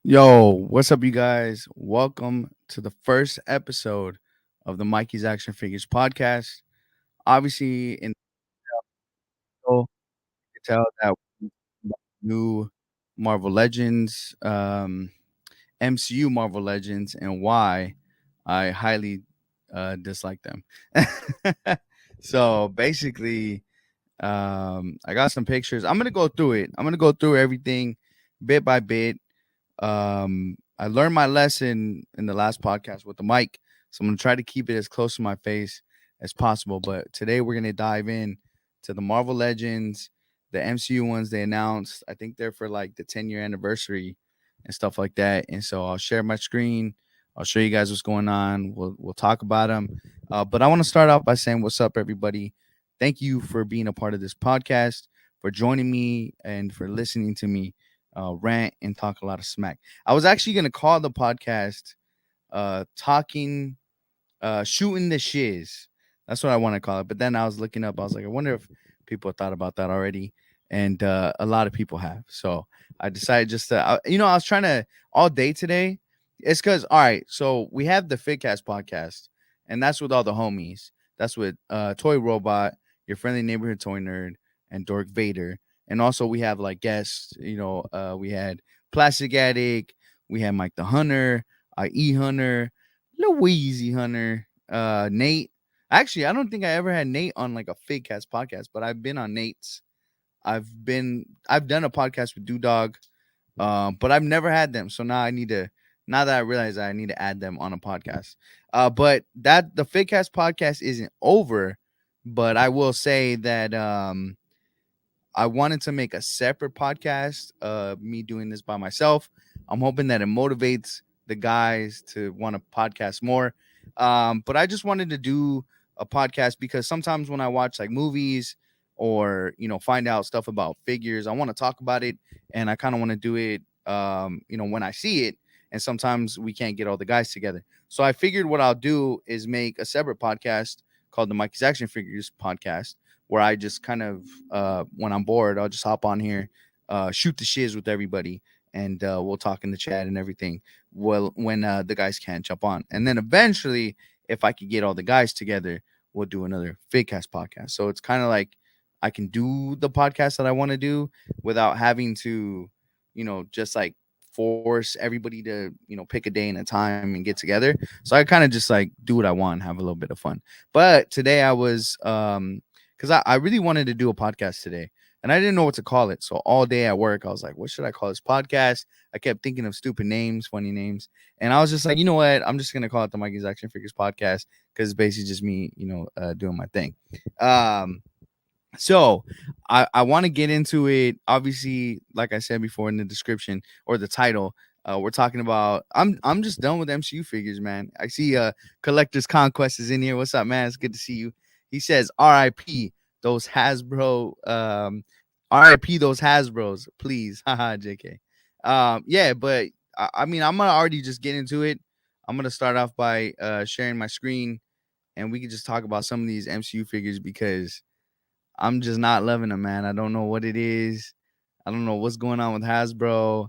Yo, what's up, you guys? Welcome to the first episode of the Mikey's Action Figures podcast. Obviously, in the show, you can tell that we new Marvel Legends, MCU Marvel Legends, and why I highly dislike them. So basically, I got some pictures. I'm gonna go through it. I'm gonna go through everything bit by bit. I learned my lesson in the last podcast with the mic, so I'm gonna try to keep it as close to my face as possible. But today we're gonna dive in to the Marvel Legends, the MCU ones they announced. I think they're for like the 10-year anniversary and stuff like that. And so I'll share my screen. I'll show you guys what's going on. We'll talk about them. But I want to start off by saying, what's up, everybody? Thank you for being a part of this podcast, for joining me, and for listening to me rant and talk a lot of smack. I was actually gonna call the podcast talking shooting the shiz. That's what I want to call it. But then I was looking up, I was like, I wonder if people thought about that already. And a lot of people have. So I decided just to I was trying to all day today. It's because all right, so we have the Fitcast podcast, and that's with all the homies. That's with Toy Robot, your friendly neighborhood toy nerd, and Dork Vader. And also we have like guests, we had Plastic Addict, we had Mike the Hunter, IE Hunter, Louise Hunter, Nate. Actually, I don't think I ever had Nate on like a Fitcast podcast, but I've been on Nate's. I've done a podcast with Dog, but I've never had them. So now that I realize that I need to add them on a podcast. But that the Fitcast podcast isn't over, but I will say that I wanted to make a separate podcast, me doing this by myself. I'm hoping that it motivates the guys to want to podcast more. But I just wanted to do a podcast because sometimes when I watch like movies or, find out stuff about figures, I want to talk about it, and I kind of want to do it, when I see it. And sometimes we can't get all the guys together. So I figured what I'll do is make a separate podcast called the Mikeys Action Figures podcast, where I just kind of when I'm bored, I'll just hop on here, shoot the shiz with everybody, and we'll talk in the chat and everything. Well, when the guys can't jump on, and then eventually, if I could get all the guys together, we'll do another Fitcast podcast. So it's kind of like I can do the podcast that I want to do without having to, just like force everybody to, pick a day and a time and get together. So I kind of just like do what I want, have a little bit of fun. But today I was because I really wanted to do a podcast today and I didn't know what to call it. So all day at work, I was like, what should I call this podcast? I kept thinking of stupid names, funny names. And I was just like, you know what? I'm just going to call it the Mikey's Action Figures podcast because it's basically just me, doing my thing. Um, so I want to get into it. Obviously, like I said before in the description or the title, we're talking about I'm just done with MCU figures, man. I see Collector's Conquest is in here. What's up, man? It's good to see you. He says RIP those Hasbro RIP those Hasbros, please. Haha, JK. Yeah, but I mean I'm gonna already just get into it. I'm gonna start off by sharing my screen and we can just talk about some of these MCU figures because I'm just not loving them, man. I don't know what it is. I don't know what's going on with Hasbro.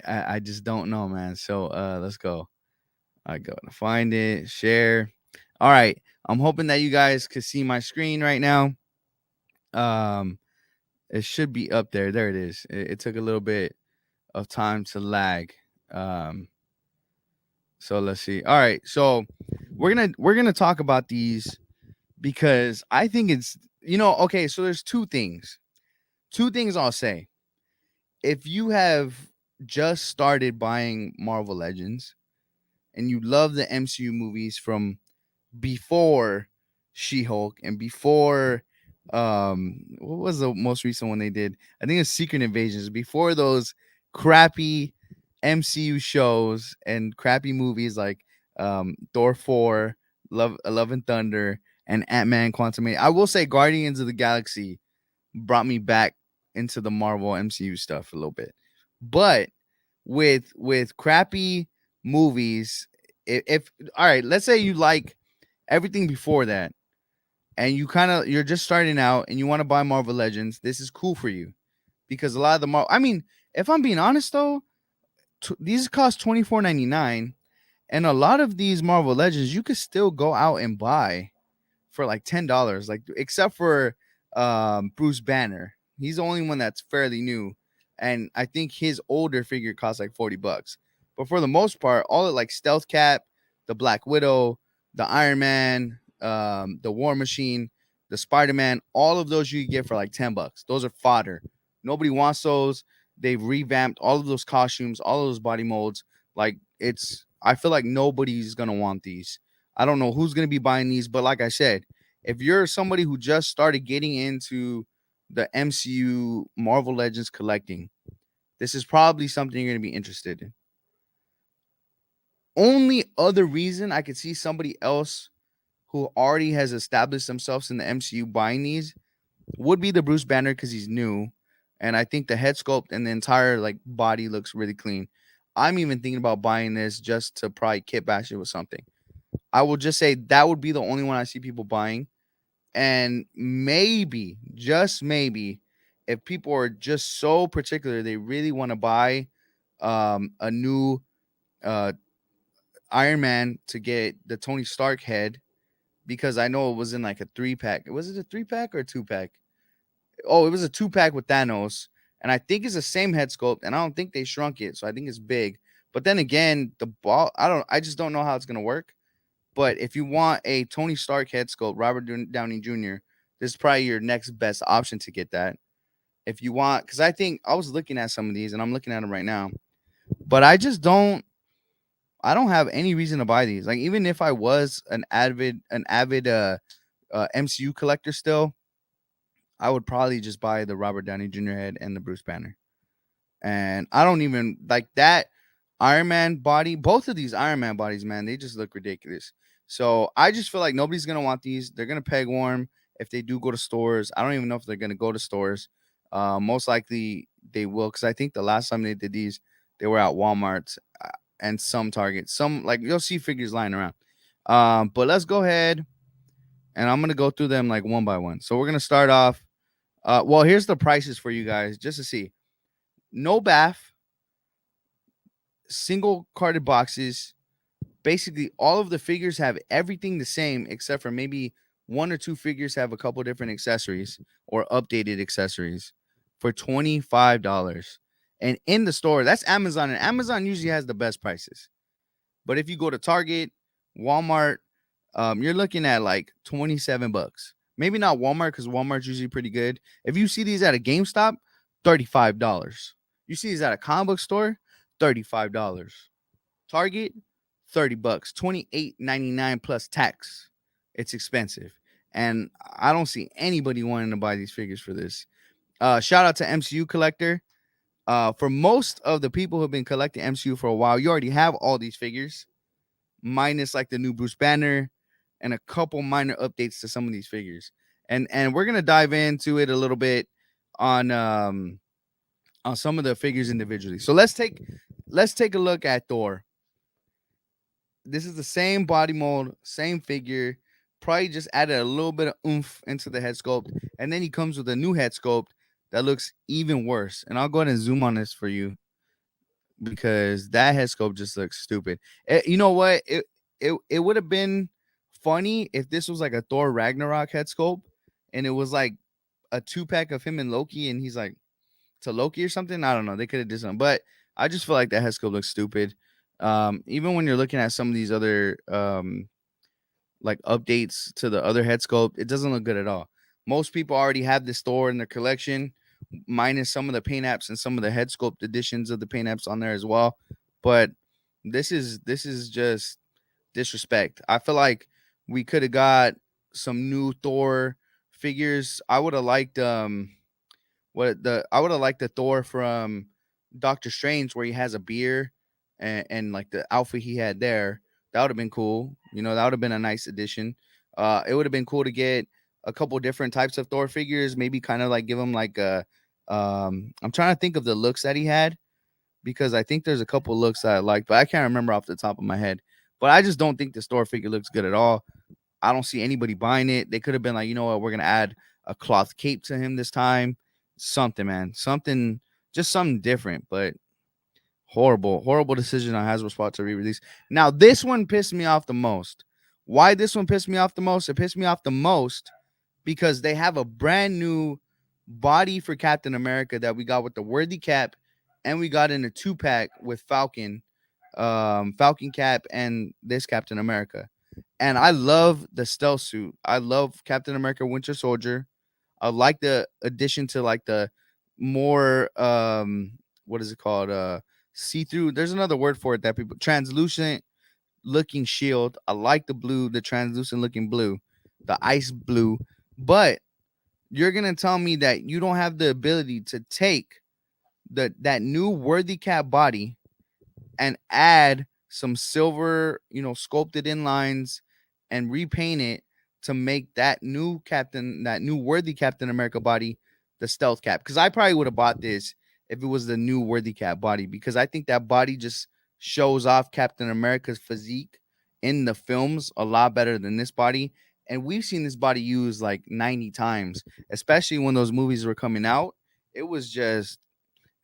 I just don't know, man. So let's go. I go to find it, share. All right. I'm hoping that you guys could see my screen right now. Um, it should be up there. There it is. It took a little bit of time to lag. Um, so let's see. All right. So we're gonna talk about these because I think it's okay. So there's two things. Two things I'll say. If you have just started buying Marvel Legends and you love the MCU movies from before She-Hulk and before what was the most recent one they did? I think it's Secret Invasions. Before those crappy MCU shows and crappy movies like Thor 4, Love and Thunder, and Ant-Man Quantumania. I will say Guardians of the Galaxy brought me back into the Marvel MCU stuff a little bit. But with crappy movies, if all right, let's say you like everything before that and you're just starting out and you want to buy Marvel Legends, this is cool for you because a lot of the Marvel, I mean, if I'm being honest though, these cost 24.99, and a lot of these Marvel Legends you could still go out and buy for like $10, like except for Bruce Banner. He's the only one that's fairly new, and I think his older figure costs like $40. But for the most part, all of like Stealth Cap, the Black Widow, the Iron Man, the War Machine, the Spider Man, all of those you can get for like $10. Those are fodder. Nobody wants those. They've revamped all of those costumes, all of those body molds. Like it's, I feel like nobody's gonna want these. I don't know who's going to be buying these, but like I said, if you're somebody who just started getting into the MCU Marvel Legends collecting, this is probably something you're going to be interested in. Only other reason I could see somebody else who already has established themselves in the MCU buying these would be the Bruce Banner because he's new. And I think the head sculpt and the entire like body looks really clean. I'm even thinking about buying this just to probably kit bash it with something. I will just say that would be the only one I see people buying. And maybe, just maybe, if people are just so particular, they really want to buy a new uh, Iron Man to get the Tony Stark head because I know it was in like a 3-pack. Was it a 3-pack or a 2-pack? Oh, it was a 2-pack with Thanos. And I think it's the same head sculpt. And I don't think they shrunk it. So I think it's big. But then again, the ball, I just don't know how it's going to work. But if you want a Tony Stark head sculpt, Robert Downey Jr., this is probably your next best option to get that. If you want, because I think I was looking at some of these and I'm looking at them right now, but I don't have any reason to buy these. Like even if I was an avid MCU collector still, I would probably just buy the Robert Downey Jr. head and the Bruce Banner. And I don't even like that Iron Man body. Both of these Iron Man bodies, man, they just look ridiculous. So I just feel like nobody's gonna want these. They're gonna peg warm if they do go to stores. I don't even know if they're gonna go to stores. Most likely they will, because I think the last time they did these, they were at Walmart and some Target. Some like you'll see figures lying around. But let's go ahead and I'm gonna go through them like one by one. So we're gonna start off. Well, here's the prices for you guys just to see. No bath, single carded boxes. Basically, all of the figures have everything the same except for maybe one or two figures have a couple different accessories or updated accessories for $25. And in the store, that's Amazon, and Amazon usually has the best prices. But if you go to Target, Walmart, you're looking at like $27. Maybe not Walmart because Walmart's usually pretty good. If you see these at a GameStop, $35. You see these at a comic book store, $35. Target, $30. 28.99 plus tax. It's expensive. And I don't see anybody wanting to buy these figures for this. Shout out to MCU Collector. For most of the people who have been collecting MCU for a while, you already have all these figures, minus like the new Bruce Banner and a couple minor updates to some of these figures. And we're gonna dive into it a little bit on some of the figures individually. So let's take a look at Thor. This is the same body mold, same figure. Probably just added a little bit of oomph into the head sculpt, and then he comes with a new head sculpt that looks even worse. And I'll go ahead and zoom on this for you because that head sculpt just looks stupid. You know what? It would have been funny if this was like a Thor Ragnarok head sculpt, and it was like a 2-pack of him and Loki, and he's like to Loki or something. I don't know. They could have did something, but I just feel like that head sculpt looks stupid. Even when you're looking at some of these other like updates to the other head sculpt, it doesn't look good at all. Most people already have this Thor in their collection, minus some of the paint apps and some of the head sculpt editions of the paint apps on there as well. But this is just disrespect. I feel like we could have got some new Thor figures. I would have liked the Thor from Doctor Strange where he has a beer and like the outfit he had there. That would have been cool. You know, that would have been a nice addition. It would have been cool to get a couple different types of Thor figures, maybe kind of like give him like a I'm trying to think of the looks that he had because I think there's a couple looks that I like, but I can't remember off the top of my head. But I just don't think the Thor figure looks good at all. I don't see anybody buying it. They could have been like, you know what, we're gonna add a cloth cape to him this time. Something, man. Something, just something different. But Horrible, horrible decision on Hasbro's part to re-release. Now, this one pissed me off the most. Why this one pissed me off the most? It pissed me off the most because they have a brand new body for Captain America that we got with the Worthy Cap, and we got in a 2-pack with Falcon, Falcon Cap, and this Captain America. And I love the stealth suit. I love Captain America Winter Soldier. I like the addition to like the more what is it called? See-through. There's another word for it that people translucent looking shield. I like the blue, the translucent looking blue, the ice blue. But you're gonna tell me that you don't have the ability to take that new worthy cap body and add some silver, sculpted in lines and repaint it to make that new worthy Captain America body, the stealth cap. Because I probably would have bought this if it was the new worthy cap body, because I think that body just shows off Captain America's physique in the films a lot better than this body. And we've seen this body used like 90 times, especially when those movies were coming out. It was just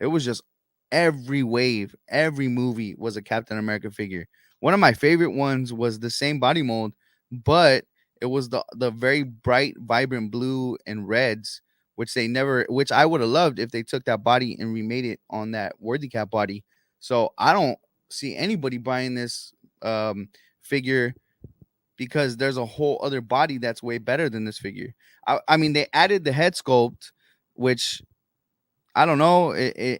it was just every wave, every movie was a Captain America figure. One of my favorite ones was the same body mold, but it was the very bright, vibrant blue and reds, which I would have loved if they took that body and remade it on that Worthy Cap body. So I don't see anybody buying this figure because there's a whole other body that's way better than this figure. I mean, they added the head sculpt, which I don't know. A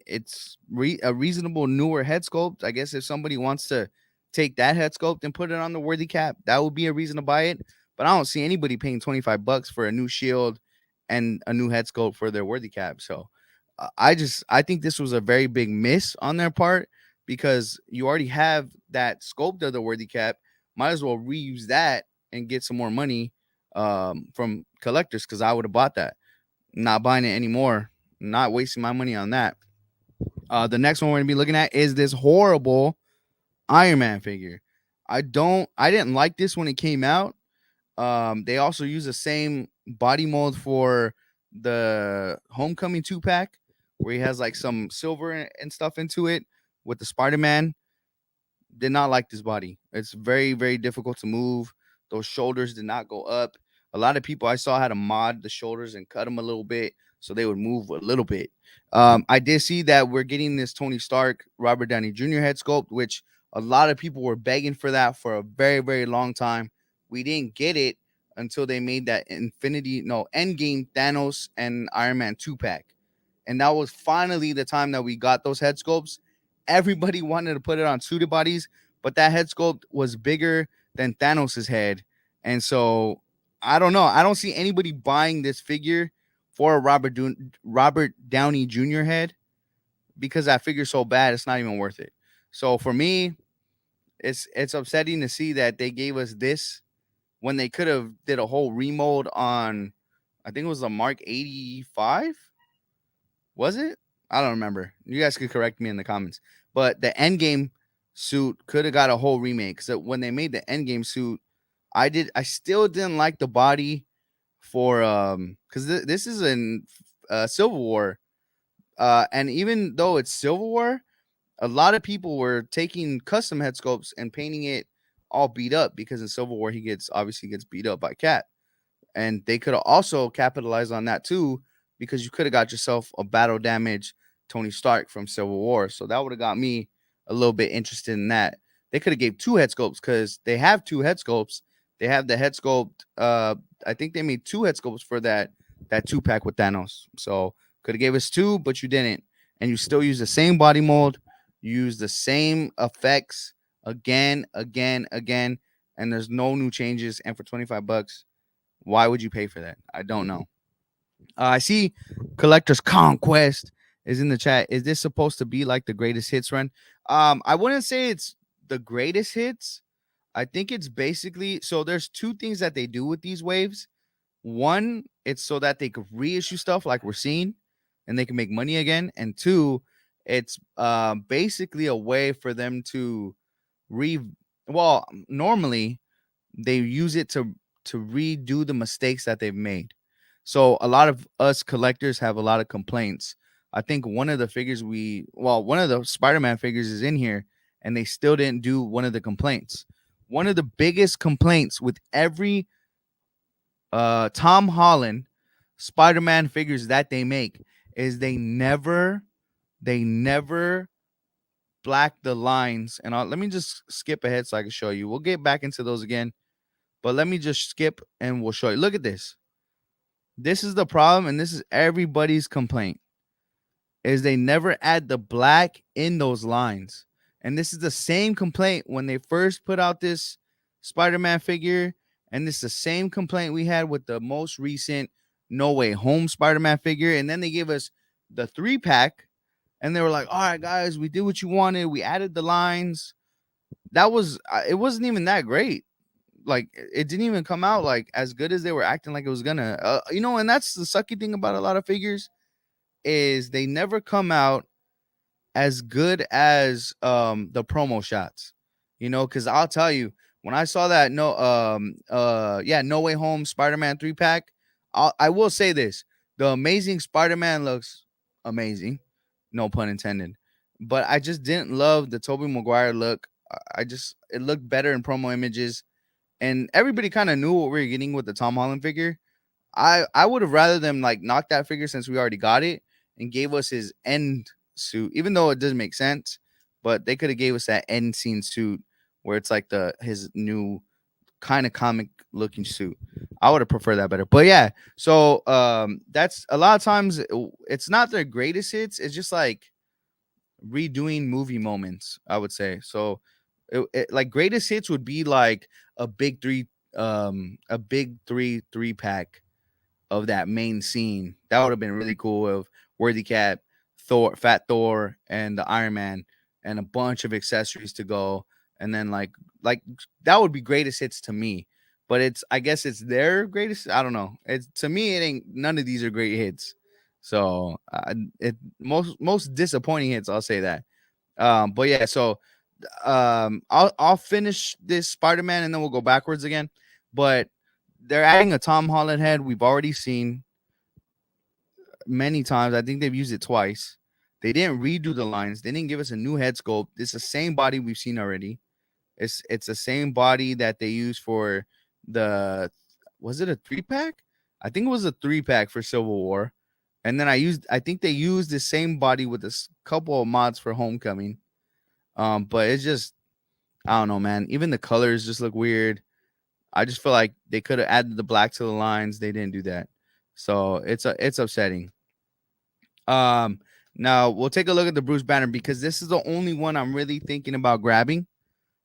reasonable newer head sculpt. I guess if somebody wants to take that head sculpt and put it on the worthy cap, that would be a reason to buy it. But I don't see anybody paying $25 for a new shield and a new head sculpt for their worthy cap. So I think this was a very big miss on their part because you already have that sculpt of the worthy cap. Might as well reuse that and get some more money from collectors, because I would have bought that. Not buying it anymore, not wasting my money on that. The next one we're gonna be looking at is this horrible Iron Man figure. I didn't like this when it came out. They also use the same body mold for the Homecoming 2-pack, where he has like some silver and stuff into it with the Spider-Man. Did not like this body. It's very, very difficult to move. Those shoulders did not go up. A lot of people I saw had to mod the shoulders and cut them a little bit so they would move a little bit. I did see that we're getting this Tony Stark, Robert Downey Jr. head sculpt, which a lot of people were begging for that for a very, very long time. We didn't get it until they made that Endgame Thanos and Iron Man 2-pack. And that was finally the time that we got those head sculpts. Everybody wanted to put it on suited bodies, but that head sculpt was bigger than Thanos's head. And so I don't know. I don't see anybody buying this figure for a Robert Downey Jr. head, because that figure's so bad, it's not even worth it. So for me, it's upsetting to see that they gave us this when they could have did a whole remold on, I think it was the Mark 85. Was it? I don't remember. You guys could correct me in the comments. But the Endgame suit could have got a whole remake. So when they made the Endgame suit, I still didn't like the body for because this is in Civil War. And even though it's Civil War, a lot of people were taking custom head sculpts and painting it all beat up, because in Civil War he obviously gets beat up by Cap. And they could have also capitalized on that too, because you could have got yourself a battle damage Tony Stark from Civil War. So that would have got me a little bit interested in that. They could have gave two head sculpts, because they have two head sculpts. They have the head sculpt. I think they made two head sculpts for that 2-pack with Thanos. So could have gave us two, but you didn't. And you still use the same body mold. You use the same effects again, and there's no new changes. And for $25, why would you pay for that? I don't know. I see Collector's Conquest is in the chat. Is this supposed to be like the greatest hits run? I wouldn't say it's the greatest hits. I think it's basically, so there's two things that they do with these waves. One, it's so that they could reissue stuff like we're seeing, and they can make money again. And two, it's basically a way for them to normally they use it to redo the mistakes that they've made. So a lot of us collectors have a lot of complaints I think one of the Spider-Man figures is in here, and they still didn't do one of the complaints. One of the biggest complaints with every Tom Holland Spider-Man figures that they make is they never black the lines. And let me just skip ahead so I can show you. We'll get back into those again, but let me just skip and we'll show you. Look at this. This is the problem, and this is everybody's complaint, is they never add the black in those lines. And this is the same complaint when they first put out this Spider-Man figure, and this is the same complaint we had with the most recent No Way Home Spider-Man figure. And then they gave us the 3-pack, and they were like, "All right, guys, we did what you wanted. We added the lines." That was it wasn't even that great. Like it didn't even come out like as good as they were acting like it was gonna. And that's the sucky thing about a lot of figures is they never come out as good as the promo shots. Because I'll tell you, when I saw that No Way Home Spider-Man 3-pack, I will say this: the Amazing Spider-Man looks amazing, no pun intended. But I just didn't love the Tobey Maguire look. It looked better in promo images, and everybody kind of knew what we were getting with the Tom Holland figure. I would have rather them like knock that figure since we already got it and gave us his end suit, even though it doesn't make sense. But they could have gave us that end scene suit where it's like his new kind of comic looking suit. I would have preferred that better. But yeah, so that's a lot of times it's not their greatest hits. It's just like redoing movie moments, I would say. So like greatest hits would be like a big 3-pack of that main scene. That would have been really cool of Worthy Cat, Thor, Fat Thor, and the Iron Man, and a bunch of accessories to go. And then like that would be greatest hits to me. But I guess it's their greatest. I don't know. It's to me, it ain't none of these are great hits. So it most disappointing hits. I'll say that. But yeah, so I'll finish this Spider-Man and then we'll go backwards again. But they're adding a Tom Holland head. We've already seen many times. I think they've used it twice. They didn't redo the lines. They didn't give us a new head sculpt. It's the same body we've seen already. It's the same body that they used for the was it a 3-pack? I think it was a 3-pack for Civil War. And then I think they used the same body with a couple of mods for Homecoming. But it's just I don't know, man. Even the colors just look weird. I just feel like they could have added the black to the lines. They didn't do that. So it's upsetting. Um Now we'll take a look at the Bruce Banner because this is the only one I'm really thinking about grabbing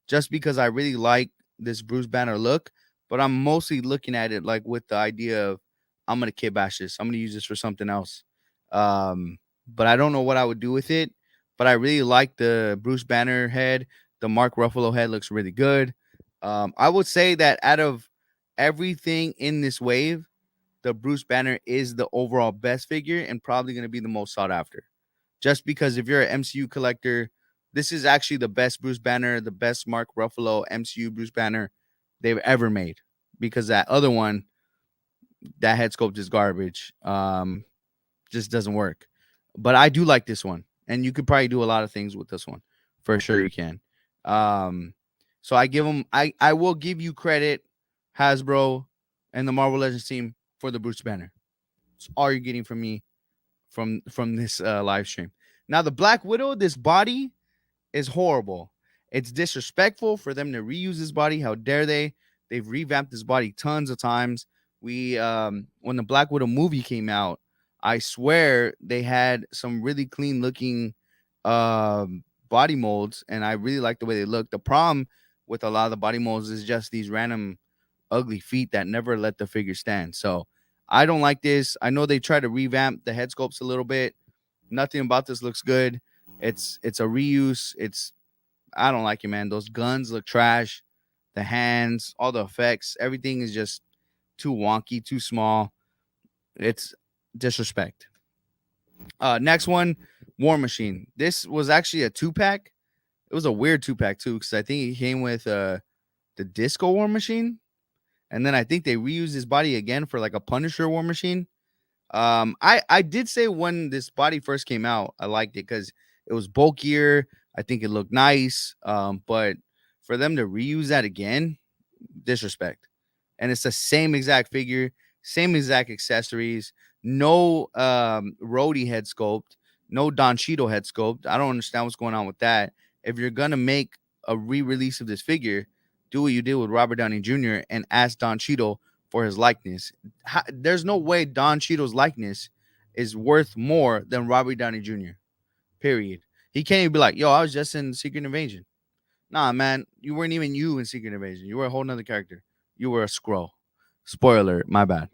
just because I really like this Bruce Banner look, but I'm mostly looking at it like with the idea of I'm gonna kit bash this. I'm gonna use this for something else. But I don't know what I would do with it. But I really like the Bruce Banner head. The Mark Ruffalo head looks really good. I would say that out of everything in this wave, the Bruce Banner is the overall best figure and probably going to be the most sought after. Just because if you're an MCU collector, this is actually the best Bruce Banner, the best Mark Ruffalo MCU Bruce Banner they've ever made. Because that other one, that head sculpt is garbage. Just doesn't work. But I do like this one, and you could probably do a lot of things with this one. For sure, you can. Um, so I give them. I will give you credit, Hasbro, and the Marvel Legends team for the Bruce Banner. It's all you're getting from me from this live stream. Now the Black Widow, this body is horrible. It's disrespectful for them to reuse this body. How dare they? They've revamped this body tons of times. We when the Black Widow movie came out, I swear they had some really clean looking body molds, and I really like the way they look. The problem with a lot of the body molds is just these random ugly feet that never let the figure stand. So I don't like this. I know they try to revamp the head sculpts a little bit. Nothing about this looks good. It's a reuse. I don't like it, man. Those guns look trash. The hands, all the effects, everything is just too wonky, too small. It's disrespect. Next one, War Machine. This was actually a 2-pack. It was a weird 2-pack too, because I think it came with the Disco War Machine, and then I think they reused his body again for like a Punisher War Machine. I did say when this body first came out, I liked it because it was bulkier. I think it looked nice. But for them to reuse that again, disrespect. And it's the same exact figure, same exact accessories, no Rhodey head sculpt, no Don Cheadle head sculpt. I don't understand what's going on with that. If you're gonna make a re-release of this figure, do what you did with Robert Downey Jr. and ask Don Cheadle for his likeness. There's no way Don Cheadle's likeness is worth more than Robert Downey Jr. Period. He can't even be like, yo, I was just in Secret Invasion. Nah, man, you weren't even you in Secret Invasion. You were a whole nother character. You were a scroll. Spoiler, my bad.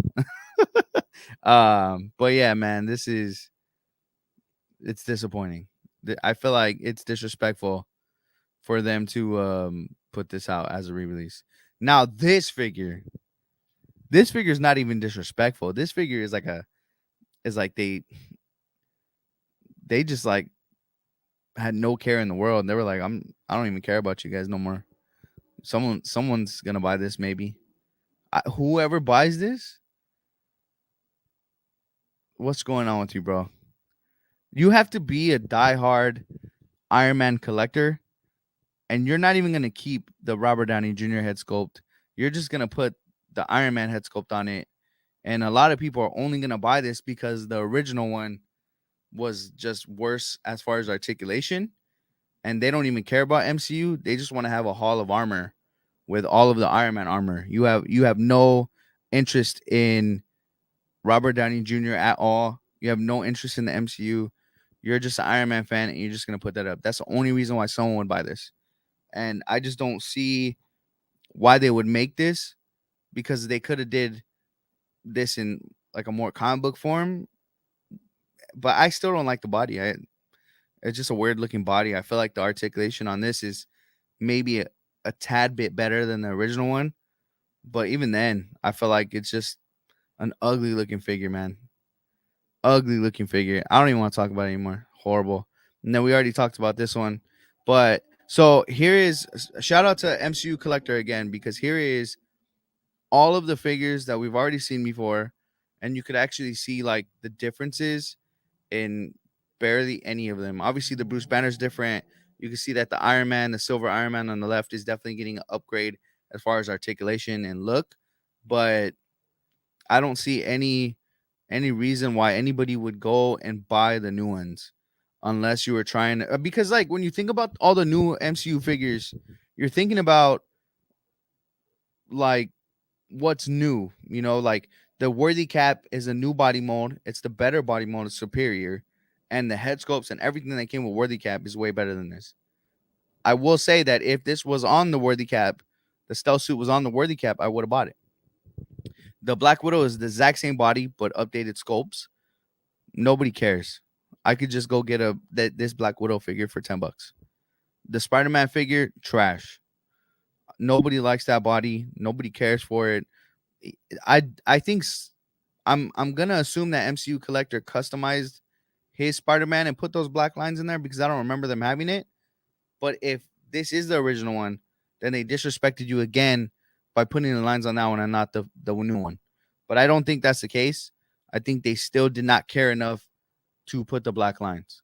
But yeah, man, it's disappointing. I feel like it's disrespectful for them to put this out as a re-release. Now, this figure is not even disrespectful. This figure is like they just like had no care in the world. They were like, I don't even care about you guys no more. Someone's gonna buy this maybe. Whoever buys this, what's going on with you, bro? You have to be a diehard Iron Man collector, and you're not even gonna keep the Robert Downey Jr. head sculpt. You're just gonna put the Iron Man head sculpt on it, and a lot of people are only gonna buy this because the original one was just worse as far as articulation, and they don't even care about MCU. They just want to have a Hall of Armor with all of the Iron Man armor. You have no interest in Robert Downey Jr. at all. You have no interest in the MCU. You're just an Iron Man fan and you're just gonna put that up. That's the only reason why someone would buy this. And I just don't see why they would make this, because they could have did this in like a more comic book form. But I still don't like the body. It's just a weird looking body. I feel like the articulation on this is maybe a tad bit better than the original one. But even then, I feel like it's just an ugly looking figure, man. Ugly looking figure. I don't even want to talk about it anymore. Horrible. And then we already talked about this one. But so here is shout out to MCU Collector again, because here is all of the figures that we've already seen before. And you could actually see like the differences in barely any of them. Obviously, the Bruce Banner's different. You can see that the Iron Man, the Silver Iron Man on the left, is definitely getting an upgrade as far as articulation and look. But I don't see any reason why anybody would go and buy the new ones unless you were trying to, because like when you think about all the new MCU figures, you're thinking about like what's new, like the Worthy Cap is a new body mold. It's the better body mold, it's superior, and the head sculpts and everything that came with Worthy Cap is way better than this. I will say that if this was on the Worthy Cap, the stealth suit was on the Worthy Cap, I would have bought it. The Black Widow is the exact same body but updated sculpts. Nobody cares. I could just go get this Black Widow figure for $10. The Spider-Man figure, trash. Nobody likes that body. Nobody cares for it. I think I'm gonna assume that MCU Collector customized his Spider-Man and put those black lines in there because I don't remember them having it. But if this is the original one, then they disrespected you again by putting the lines on that one and not the new one. But I don't think that's the case. I think they still did not care enough to put the black lines.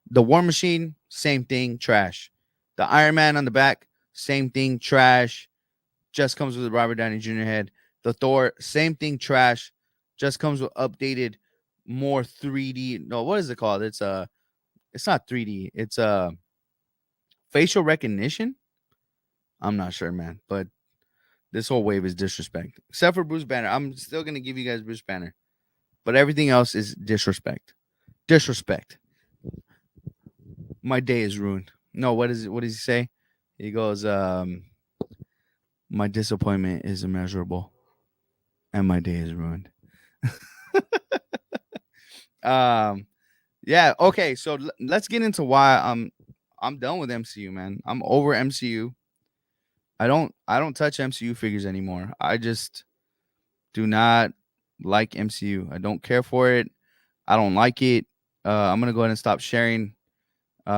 The War Machine, same thing, trash. The Iron Man on the back, same thing, trash. Just comes with a Robert Downey Jr. head. The Thor, same thing, trash. Just comes with updated, more 3D. No, what is it called? It's not 3D. It's facial recognition. I'm not sure, man, but this whole wave is disrespect. Except for Bruce Banner. I'm still gonna give you guys Bruce Banner. But everything else is disrespect. Disrespect. My day is ruined. No, what does he say? He goes, my disappointment is immeasurable and my day is ruined. um yeah, okay, so let's get into why I'm done with MCU, man. I'm over MCU. I don't touch MCU figures anymore. I just do not like MCU. I don't care for it. I don't like it. I'm gonna go ahead and stop sharing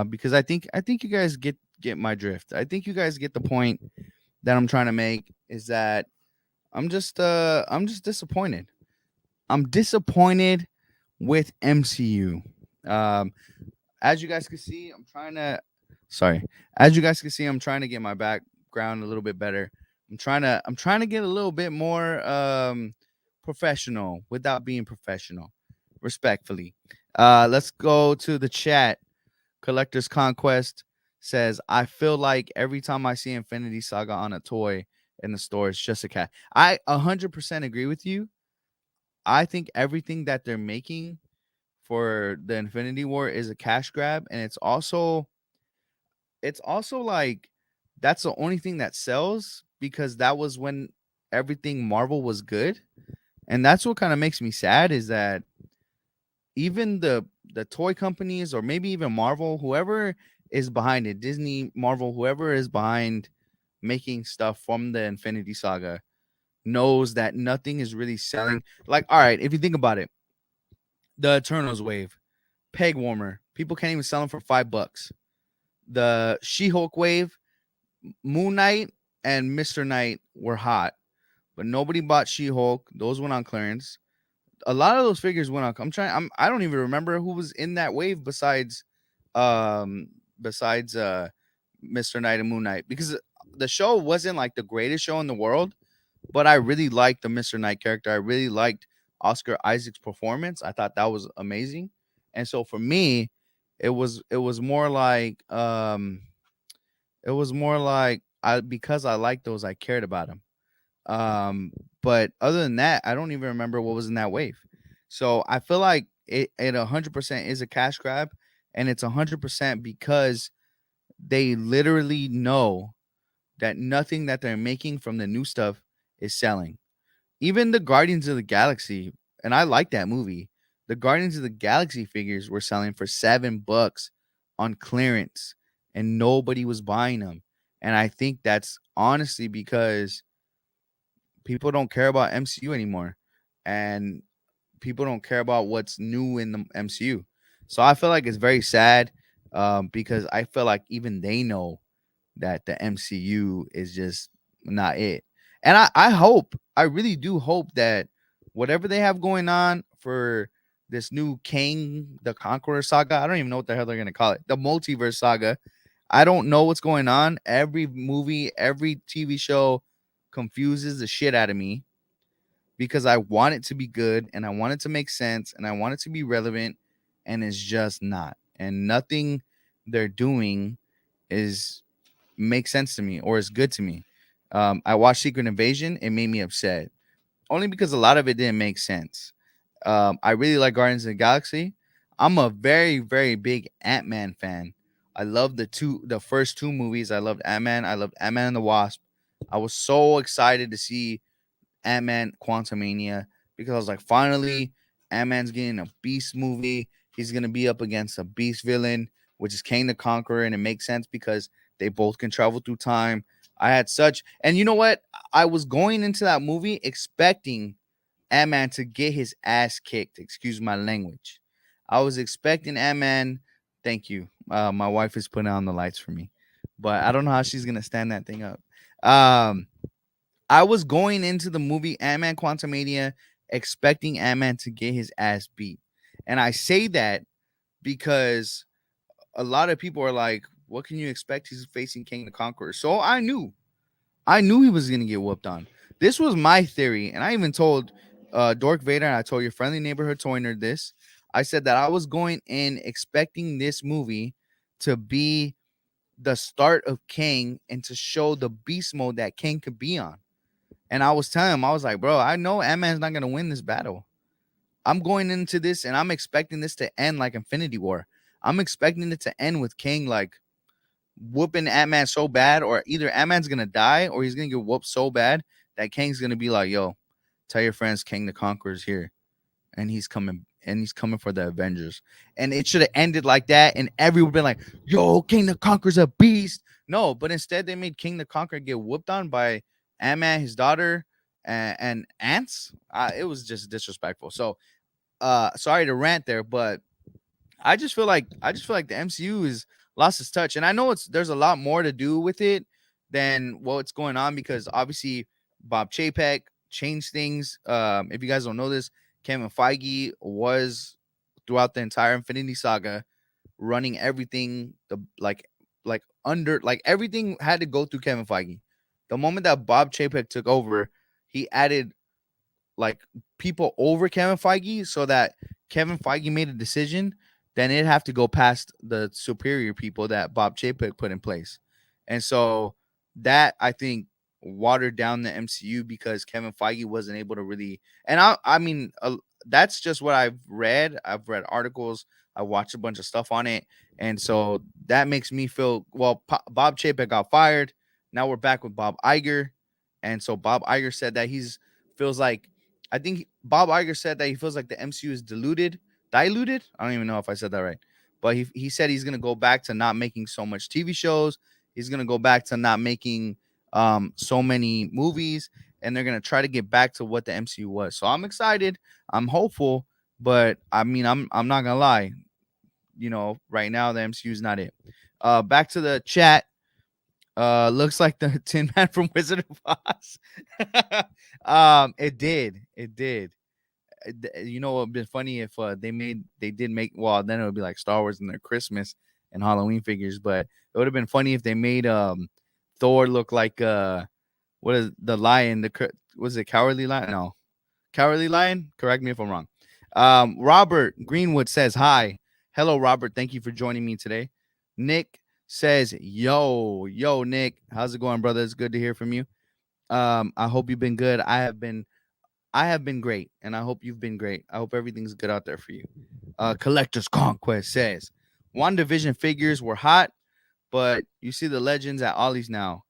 because I think you guys get my drift. I think you guys get the point that I'm trying to make is that I'm just disappointed. I'm disappointed with MCU. Um, as you guys can see, I'm trying to. Sorry, as you guys can see, I'm trying to get my background a little bit better. I'm trying to get a little bit more professional without being professional, respectfully. Let's go to the chat. Collector's Conquest says, I feel like every time I see Infinity Saga on a toy in the store, it's just a cat. I 100% agree with you. I think everything that they're making for the Infinity War is a cash grab, and it's also like that's the only thing that sells because that was when everything Marvel was good. And that's what kind of makes me sad is that even the toy companies or maybe even Marvel, whoever is behind it, Disney, Marvel, whoever is behind making stuff from the Infinity Saga knows that nothing is really selling. Like, all right, if you think about it, the Eternals wave, peg warmer, people can't even sell them for $5. The She-Hulk wave, Moon Knight and Mr. Knight were hot, but nobody bought She-Hulk. Those went on clearance. A lot of those figures went on. I don't even remember who was in that wave um besides Mr. Knight and Moon Knight because the show wasn't like the greatest show in the world, but I really liked the Mr. Knight character. I really liked Oscar Isaac's performance. I thought that was amazing. And so for me, it was more like I because I liked those, I cared about them. But other than that, I don't even remember what was in that wave. So I feel like it 100% is a cash grab, and it's 100% because they literally know that nothing that they're making from the new stuff is selling. Even the Guardians of the Galaxy, and I like that movie. The Guardians of the Galaxy figures were selling for $7 on clearance, and nobody was buying them. And I think that's honestly because people don't care about MCU anymore, and people don't care about what's new in the MCU. So I feel like it's very sad because I feel like even they know that the MCU is just not it. And I really do hope that whatever they have going on for this new King the Conqueror saga, I don't even know what the hell they're gonna call it, the multiverse saga. I don't know what's going on. Every movie, every TV show confuses the shit out of me because I want it to be good and I want it to make sense and I want it to be relevant, and it's just not. And nothing they're doing is makes sense to me or is good to me. I watched Secret Invasion. It made me upset only because a lot of it didn't make sense. I really like Guardians of the Galaxy. I'm a very, very big Ant Man fan. I love the first two movies. I loved Ant Man. I loved Ant Man and the Wasp. I was so excited to see Ant Man Quantumania because I was like, finally, Ant Man's getting a Beast movie. He's gonna be up against a Beast villain, which is Kang the Conqueror, and it makes sense because they both can travel through time. I had such, and you know what? I was going into that movie expecting Ant Man to get his ass kicked. Excuse my language. I was expecting Ant Man. Thank you. My wife is putting on the lights for me, but I don't know how she's gonna stand that thing up. Um, I was going into the movie Ant Man Quantumania expecting Ant Man to get his ass beat. And I say that because a lot of people are like, what can you expect? He's facing King the Conqueror. So I knew he was going to get whooped on. This was my theory. And I even told Dork Vader, and I told your friendly neighborhood toy nerd this. I said that I was going in expecting this movie to be the start of King and to show the beast mode that King could be on. And I was telling him, I was like, bro, I know Ant-Man's not gonna win this battle. I'm going into this and I'm expecting this to end like Infinity War. I'm expecting it to end with King like whooping Ant-Man so bad, or either Ant-Man's gonna die or he's gonna get whooped so bad that King's gonna be like, yo, tell your friends King the Conqueror's here and he's coming for the Avengers. And it should have ended like that, and everyone been like, "Yo, King the Conqueror's a beast." No, but instead they made King the Conqueror get whooped on by Ant Man, his daughter, and ants. It was just disrespectful. So, sorry to rant there, but I just feel like the MCU is lost its touch, and I know there's a lot more to do with it than what's going on because obviously Bob Chapek changed things. If you guys don't know this, Kevin Feige was throughout the entire Infinity Saga, running everything like under like everything had to go through Kevin Feige. The moment that Bob Chapek took over, he added like people over Kevin Feige so that Kevin Feige made a decision, then it'd have to go past the superior people that Bob Chapek put in place. And so that I think watered down the MCU because Kevin Feige wasn't able to really. And I mean, that's just what I've read. I've read articles. I watched a bunch of stuff on it, and so that makes me feel well. Bob Chapek got fired. Now we're back with Bob Iger, and so Bob Iger said that he's feels like I think Bob Iger said that he feels like the MCU is diluted. I don't even know if I said that right, but he said he's gonna go back to not making so much TV shows. He's gonna go back to not making so many movies, and they're gonna try to get back to what the MCU was. So I'm excited. I'm hopeful, but I mean I'm not gonna lie. Right now the MCU is not it. Back to the chat. Looks like the Tin Man from Wizard of Oz. It did. It would be funny if they did make well, then it would be like Star Wars and their Christmas and Halloween figures. But it would have been funny if they made Thor look like what is the lion? Was it Cowardly Lion? No, Cowardly Lion. Correct me if I'm wrong. Robert Greenwood says hi. Hello, Robert. Thank you for joining me today. Nick says, yo, Nick, how's it going, brother? It's good to hear from you. I hope you've been good. I have been great, and I hope you've been great. I hope everything's good out there for you. Collector's Conquest says, WandaVision figures were hot, but you see the legends at Ollie's now.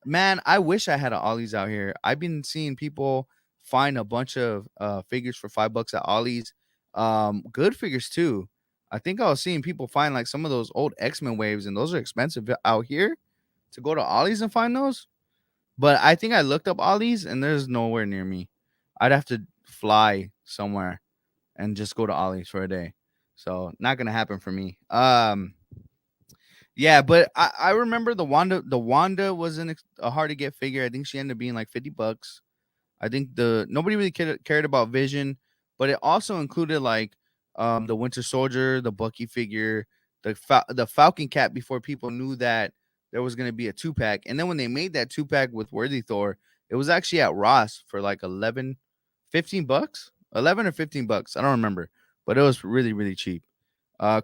Man, I wish I had an Ollie's out here. I've been seeing people find a bunch of figures for $5 at Ollie's. Good figures too. I think I was seeing people find like some of those old X-Men waves, and those are expensive out here to go to Ollie's and find those. But I think I looked up Ollie's and there's nowhere near me. I'd have to fly somewhere and just go to Ollie's for a day. So not gonna happen for me. Yeah, but I remember the Wanda was a hard to get figure. I think she ended up being like $50. I think the nobody really cared about Vision, but it also included like the Winter Soldier, the Bucky figure, the Falcon Cap before people knew that there was going to be a 2-pack. And then when they made that 2-pack with Worthy Thor, it was actually at Ross for like 11 $15, 11 or $15. I don't remember, but it was really really cheap.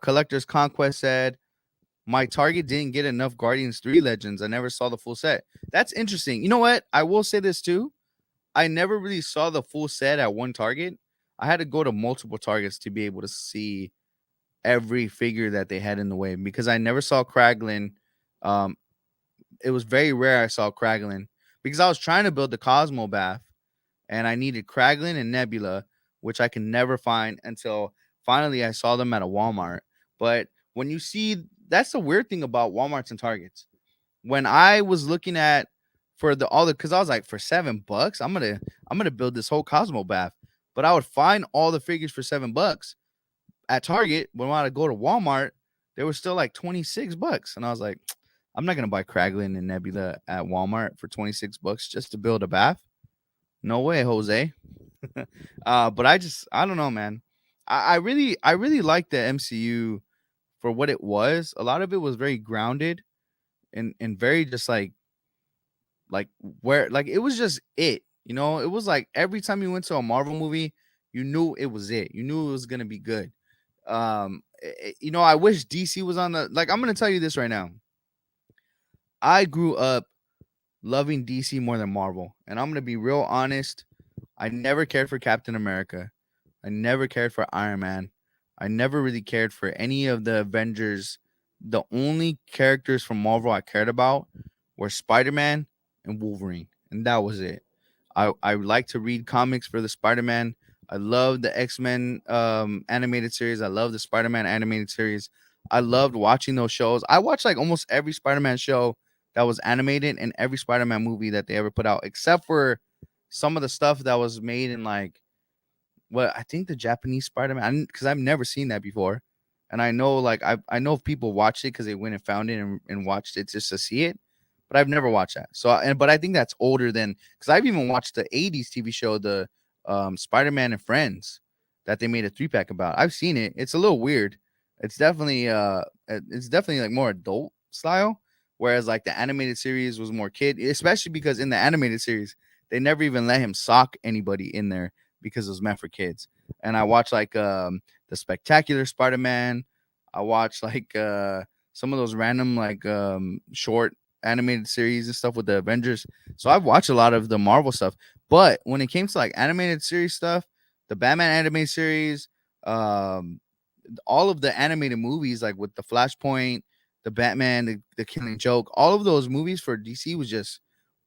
Collector's Conquest said my Target didn't get enough Guardians 3 Legends. I never saw the full set. That's interesting. You know what? I will say this too. I never really saw the full set at one Target. I had to go to multiple Targets to be able to see every figure that they had in the way because I never saw Kraglin. Um, it was very rare I saw Kraglin because I was trying to build the Cosmo Bath and I needed Kraglin and Nebula, which I can never find until finally I saw them at a Walmart. But when you see, that's the weird thing about Walmarts and Targets. When I was looking at for the all the because I was like for $7, I'm gonna build this whole Cosmo Bath, but I would find all the figures for $7 at Target. When I would go to Walmart, they were still like $26, and I was like, I'm not gonna buy Kraglin and Nebula at Walmart for $26 just to build a bath. No way, Jose. But I don't know, man. I really like the MCU for what it was. A lot of it was very grounded and very just like where like it was just it. It was like every time you went to a Marvel movie, you knew it was it. You knew it was gonna be good. I wish DC was on the like. I'm gonna tell you this right now. I grew up loving DC more than Marvel, and I'm gonna be real honest. I never cared for Captain America. I never cared for Iron Man. I never really cared for any of the Avengers. The only characters from Marvel I cared about were Spider-Man and Wolverine, and that was it. I like to read comics for the Spider-Man. I love the X-Men animated series. I love the Spider-Man animated series. I loved watching those shows. I watched like almost every Spider-Man show that was animated and every Spider-Man movie that they ever put out, except for some of the stuff that was made in like what I think the Japanese Spider-Man, because I've never seen that before. And I know like I know if people watched it because they went and found it and watched it just to see it, but I've never watched that. But I think that's older than because I've even watched the 80s TV show, the Spider-Man and Friends. that they made a 3 pack about. I've seen it. It's a little weird. It's definitely like more adult style, whereas like the animated series was more kid, especially because in the animated series they never even let him sock anybody in there because it was meant for kids. And I watched like the Spectacular Spider-Man. I watched like some of those random like short animated series and stuff with the Avengers. So I've watched a lot of the Marvel stuff. But when it came to like animated series stuff, the Batman animated series, um, all of the animated movies, like with the Flashpoint, the Batman, the Killing Joke, all of those movies for DC was just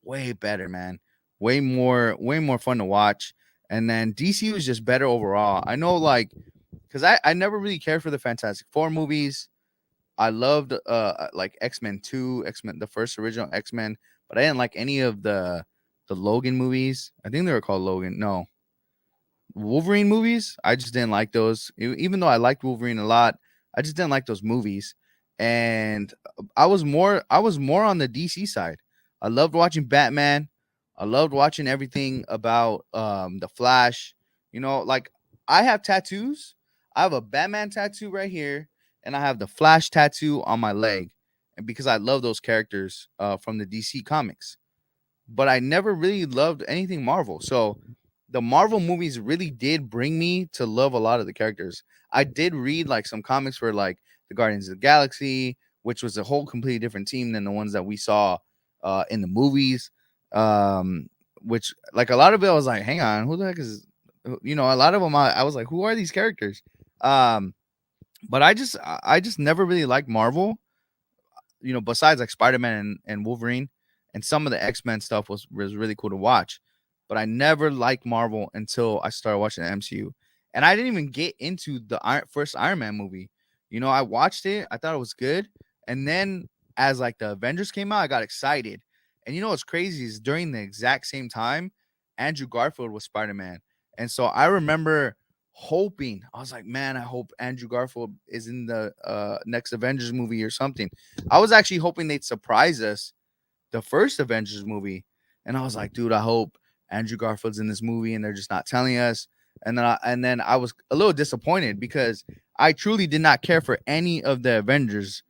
way better, man. Way more fun to watch. And then DC was just better overall. I know, like, because I never really cared for the Fantastic Four movies. I loved like X-Men 2, X-Men, the first original X-Men, but I didn't like any of the Logan movies. I think they were called Logan. No, Wolverine movies. I just didn't like those. Even though I liked Wolverine a lot, I just didn't like those movies. And I was more on the DC side. I loved watching Batman. I loved watching everything about the Flash. Like, I have tattoos. I have a Batman tattoo right here, and I have the Flash tattoo on my leg, and because I love those characters from the DC comics, but I never really loved anything Marvel. So the Marvel movies really did bring me to love a lot of the characters. I did read like some comics for like the Guardians of the Galaxy, which was a whole completely different team than the ones that we saw in the movies. Um, which like a lot of it, I was like, hang on, who the heck is? A lot of them, I was like, who are these characters? Um, but I just never really liked Marvel, besides like Spider-Man and Wolverine, and some of the X-Men stuff was really cool to watch. But I never liked Marvel until I started watching the MCU. And I didn't even get into the first Iron Man movie. I watched it, I thought it was good. And then as like the Avengers came out, I got excited. And what's crazy is during the exact same time, Andrew Garfield was Spider-Man. And so I remember hoping, I was like, man, I hope Andrew Garfield is in the next Avengers movie or something. I was actually hoping they'd surprise us the first Avengers movie, and I was like, dude, I hope Andrew Garfield's in this movie, and they're just not telling us. And then I was a little disappointed because I truly did not care for any of the Avengers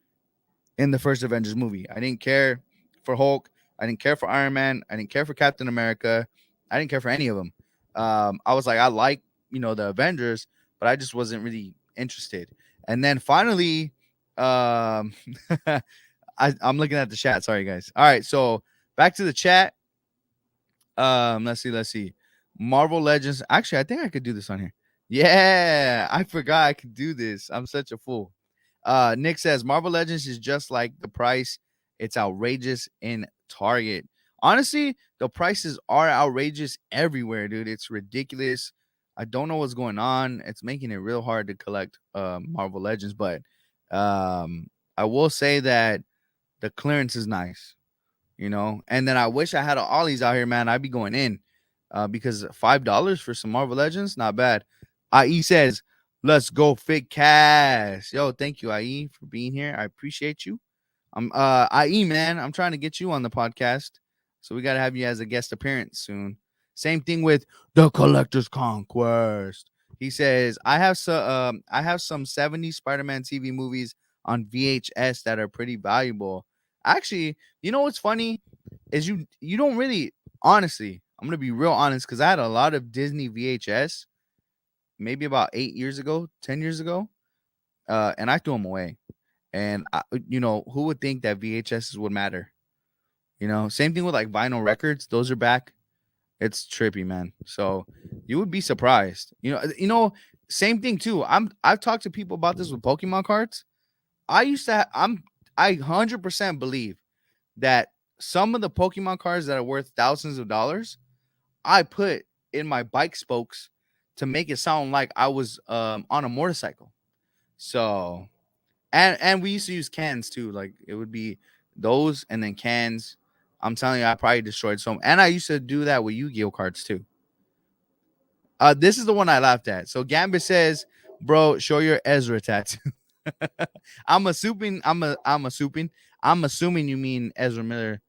in the first Avengers movie. I didn't care for Hulk. I didn't care for Iron Man. I didn't care for Captain America. I didn't care for any of them. I was like, I like the Avengers, but I just wasn't really interested. And then finally, um, I'm looking at the chat. Sorry, guys. All right, so back to the chat. Let's see. Marvel Legends. Actually, I think I could do this on here. Yeah, I forgot I could do this. I'm such a fool. Nick says Marvel Legends is just like the price. It's outrageous in Target. Honestly, the prices are outrageous everywhere, dude. It's ridiculous. I don't know what's going on. It's making it real hard to collect Marvel Legends, but I will say that the clearance is nice. And then I wish I had a Ollie's out here, man. I'd be going in, because $5 for some Marvel Legends, not bad. IE says, "Let's go, Fit Cash." Yo, thank you, IE, for being here. I appreciate you. IE, man, I'm trying to get you on the podcast, so we gotta have you as a guest appearance soon. Same thing with the Collector's Conquest. He says, I have some 70s Spider-Man TV movies on VHS that are pretty valuable. Actually, what's funny is you don't really, honestly, I'm gonna be real honest, because I had a lot of Disney VHS maybe about 8 years ago, 10 years ago, and I threw them away. And who would think that VHS would matter? Same thing with like vinyl records; those are back. It's trippy, man. So you would be surprised. Same thing too. I've talked to people about this with Pokemon cards. I used to. I 100% believe that some of the Pokemon cards that are worth thousands of dollars, I put in my bike spokes to make it sound like I was on a motorcycle. So, and we used to use cans too. Like, it would be those and then cans. I'm telling you, I probably destroyed some. And I used to do that with Yu-Gi-Oh cards too. This is the one I laughed at. So Gambit says, "Bro, show your Ezra tattoo." I'm assuming you mean Ezra Miller,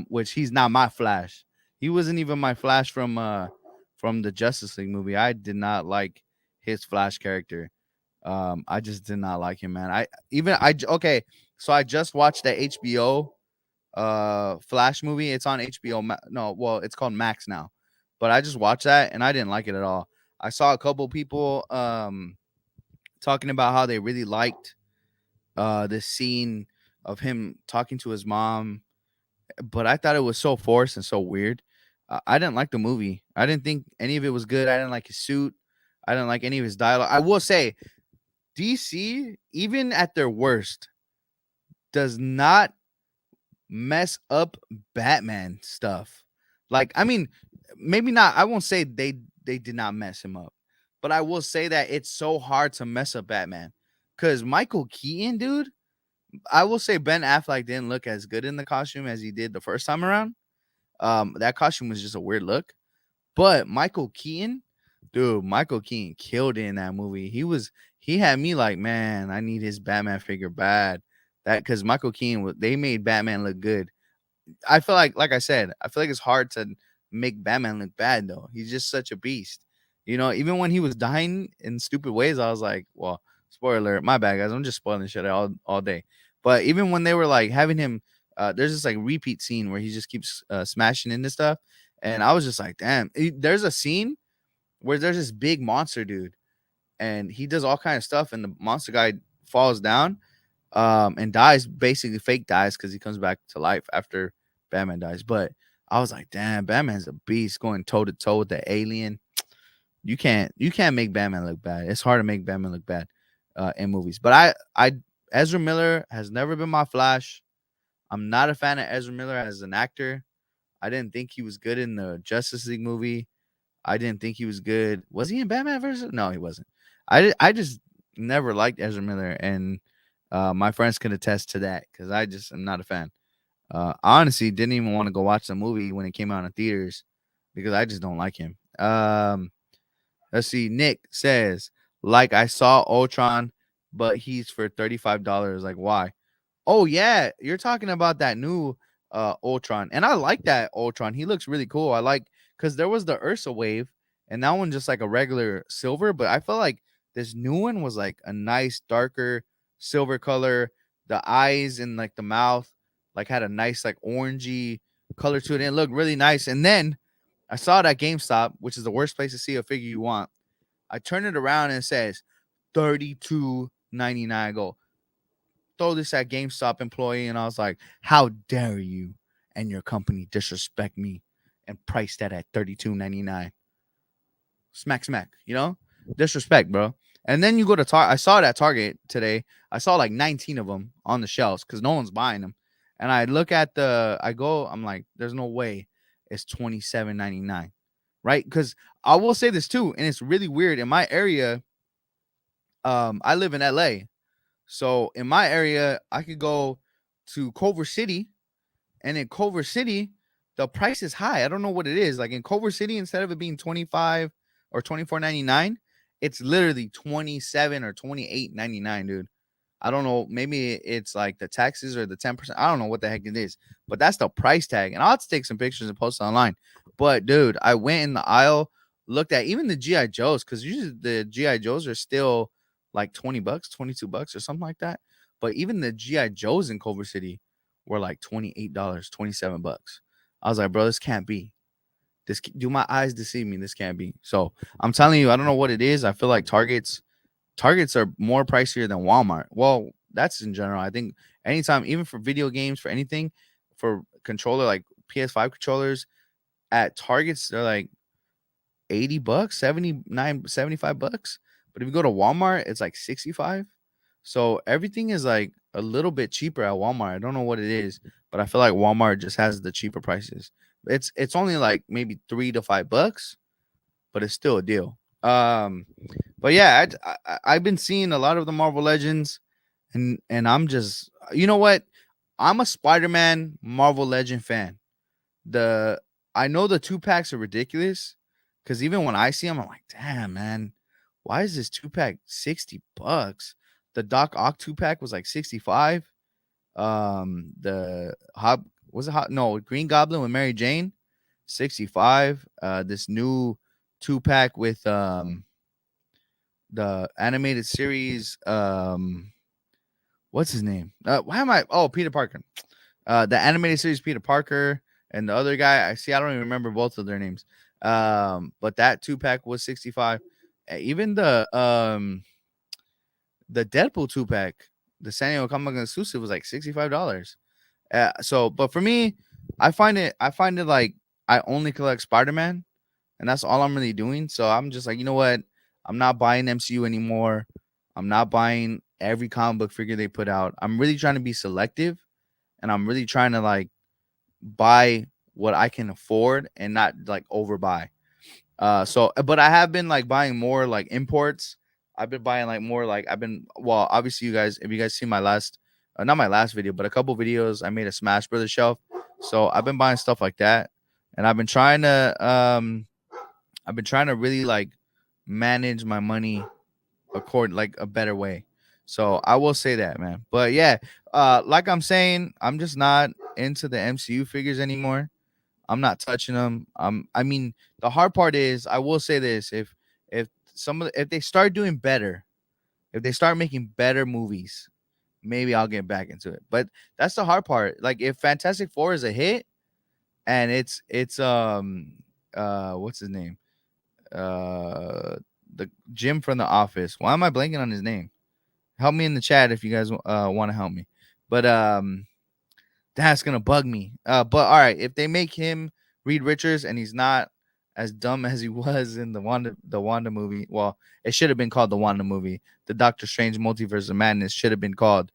which he's not my Flash. He wasn't even my Flash from the Justice League movie. I did not like his Flash character. I just did not like him, man. Okay. So I just watched the HBO Flash movie. It's on HBO. No, well, it's called Max now. But I just watched that and I didn't like it at all. I saw a couple people talking about how they really liked this scene of him talking to his mom, but I thought it was so forced and so weird. I didn't like the movie. I didn't think any of it was good. I didn't like his suit. I didn't like any of his dialogue. I will say, DC, even at their worst, does not mess up Batman stuff. Like, I mean, maybe not. I won't say they did not mess him up, but I will say that it's so hard to mess up Batman because Michael Keaton, dude. I will say Ben Affleck didn't look as good in the costume as he did the first time around. That costume was just a weird look. But Michael Keaton, dude, Michael Keaton killed it in that movie. He had me like, man, I need his Batman figure bad. That because Michael Keaton, they made Batman look good. I feel like I said, I feel like it's hard to make Batman look bad though. He's just such a beast. You know, even when he was dying in stupid ways, I was like, well, spoiler alert, my bad guys. I'm just spoiling shit all day. But even when they were like having him, there's this like repeat scene where he just keeps smashing into stuff, and I was just like, damn. There's a scene where there's this big monster dude, and he does all kind of stuff, and the monster guy falls down, and dies, basically fake dies because he comes back to life after Batman dies. But I was like, damn, Batman's a beast going toe to toe with the alien. You can't make Batman look bad. It's hard to make Batman look bad in movies. But I Ezra Miller has never been my Flash. I'm not a fan of Ezra Miller as an actor. I didn't think he was good in the Justice League movie. I didn't think he was good. Was he in Batman versus? No, he wasn't. I just never liked Ezra Miller, and my friends can attest to that because I just am not a fan. I honestly didn't even want to go watch the movie when it came out in theaters because I just don't like him. Let's see. Nick says, like I saw Ultron, but he's for $35. Like, why? Oh yeah, you're talking about that new Ultron. And I like that Ultron. He looks really cool. I like because there was the Ursa wave, and that one just like a regular silver, but I felt like this new one was like a nice darker silver color. The eyes and like the mouth like had a nice like orangey color to it. And it looked really nice. And then I saw it at GameStop, which is the worst place to see a figure you want. I turn it around and it says 32.99. I go, throw this at GameStop employee, and I was like, "How dare you and your company disrespect me and price that at 32.99? Smack, smack, disrespect, bro." And then you go to Target. I saw it at Target today. I saw like 19 of them on the shelves because no one's buying them. And I look at I'm like, "There's no way it's 27.99, right?" Because I will say this too, and it's really weird in my area. I live in LA. So in my area, I could go to Culver City, and in Culver City, the price is high. I don't know what it is. Like in Culver City, instead of it being 25 or 24.99, it's literally 27 or 28.99, dude. I don't know. Maybe it's like the taxes or the 10%. I don't know what the heck it is, but that's the price tag. And I'll have to take some pictures and post it online. But dude, I went in the aisle, looked at even the GI Joes, because usually the GI Joes are still like 20 bucks, 22 bucks or something like that. But even the GI Joes in Culver City were like $28, 27 bucks. I was like, bro, this can't be. Do my eyes deceive me? This can't be. So I'm telling you, I don't know what it is. I feel like Targets are more pricier than Walmart. Well, that's in general. I think anytime, even for video games, for anything, for controller like PS5 controllers at Targets, they're like 80 bucks, 79, 75 bucks. But if you go to Walmart, it's like 65. So everything is like a little bit cheaper at Walmart. I don't know what it is, but I feel like Walmart just has the cheaper prices. It's only like maybe $3 to $5, but it's still a deal. But yeah, I've been seeing a lot of the Marvel Legends, and I'm just, you know what? I'm a Spider-Man Marvel Legend fan. The I know the two packs are ridiculous because even when I see them, I'm like, damn man, why is this two pack $60? The Doc Ock two pack was like 65. The Hob was it hot? No, Green Goblin with Mary Jane, 65. This new two pack with the animated series. What's his name? Why am I? Oh, Peter Parker. The animated series Peter Parker and the other guy. I see. I don't even remember both of their names. But that 2 pack was 65. Even the Deadpool 2 pack, the San Diego Comic Con exclusive was like $65. So, but for me, I find it like I only collect Spider Man, and that's all I'm really doing. So I'm just like, you know what? I'm not buying MCU anymore. I'm not buying every comic book figure they put out. I'm really trying to be selective, and I'm really trying to like buy what I can afford and not like overbuy. But I have been like buying more like imports. I've been buying like more like well, obviously you guys, if you guys see my last, not my last video, but a couple videos, I made a Smash Brothers shelf. So I've been buying stuff like that, and I've been trying to really like manage my money like a better way. So I will say that, man. But yeah, like I'm saying, I'm just not into the MCU figures anymore. I'm not touching them. I mean, the hard part is, I will say this: if if they start doing better, if they start making better movies, maybe I'll get back into it. But that's the hard part. Like if Fantastic Four is a hit and it's what's his name? The Jim from The Office. Why am I blanking on his name? Help me in the chat if you guys want to help me. But that's gonna bug me. But all right, if they make him Reed Richards and he's not as dumb as he was in the Wanda movie, well, it should have been called the Wanda movie. The Doctor Strange Multiverse of Madness should have been called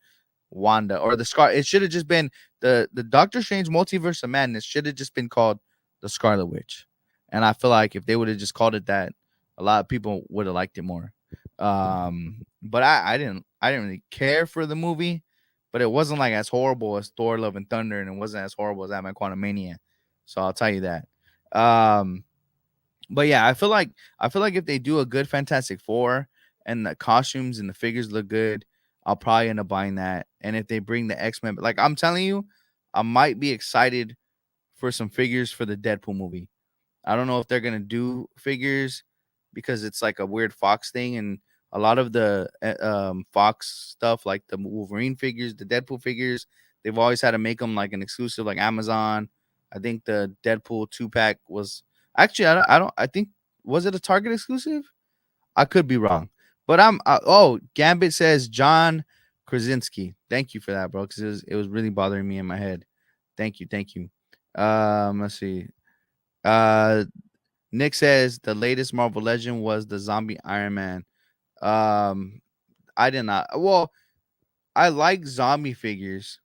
Wanda, or the Scar. It should have just been the Doctor Strange Multiverse of Madness should have just been called the Scarlet Witch. And I feel like if they would have just called it that, a lot of people would have liked it more. But I didn't really care for the movie, but it wasn't like as horrible as Thor: Love and Thunder, and it wasn't as horrible as Ant-Man Quantumania. So I'll tell you that. Um, but yeah, I feel like if they do a good Fantastic Four and the costumes and the figures look good, I'll probably end up buying that. And if they bring the X-Men, like I'm telling you, I might be excited for some figures for the Deadpool movie. I don't know if they're gonna do figures because it's like a weird Fox thing, and a lot of the Fox stuff, like the Wolverine figures, the Deadpool figures, they've always had to make them like an exclusive, like Amazon. I think the Deadpool 2 pack was actually I think, was it a Target exclusive? I could be wrong, but oh, Gambit says John Krasinski. Thank you for that, bro, because it was really bothering me in my head. Thank you. Let's see. Uh, Nick says the latest Marvel Legend was the zombie Iron Man. Um, I did not. Well, I like zombie figures,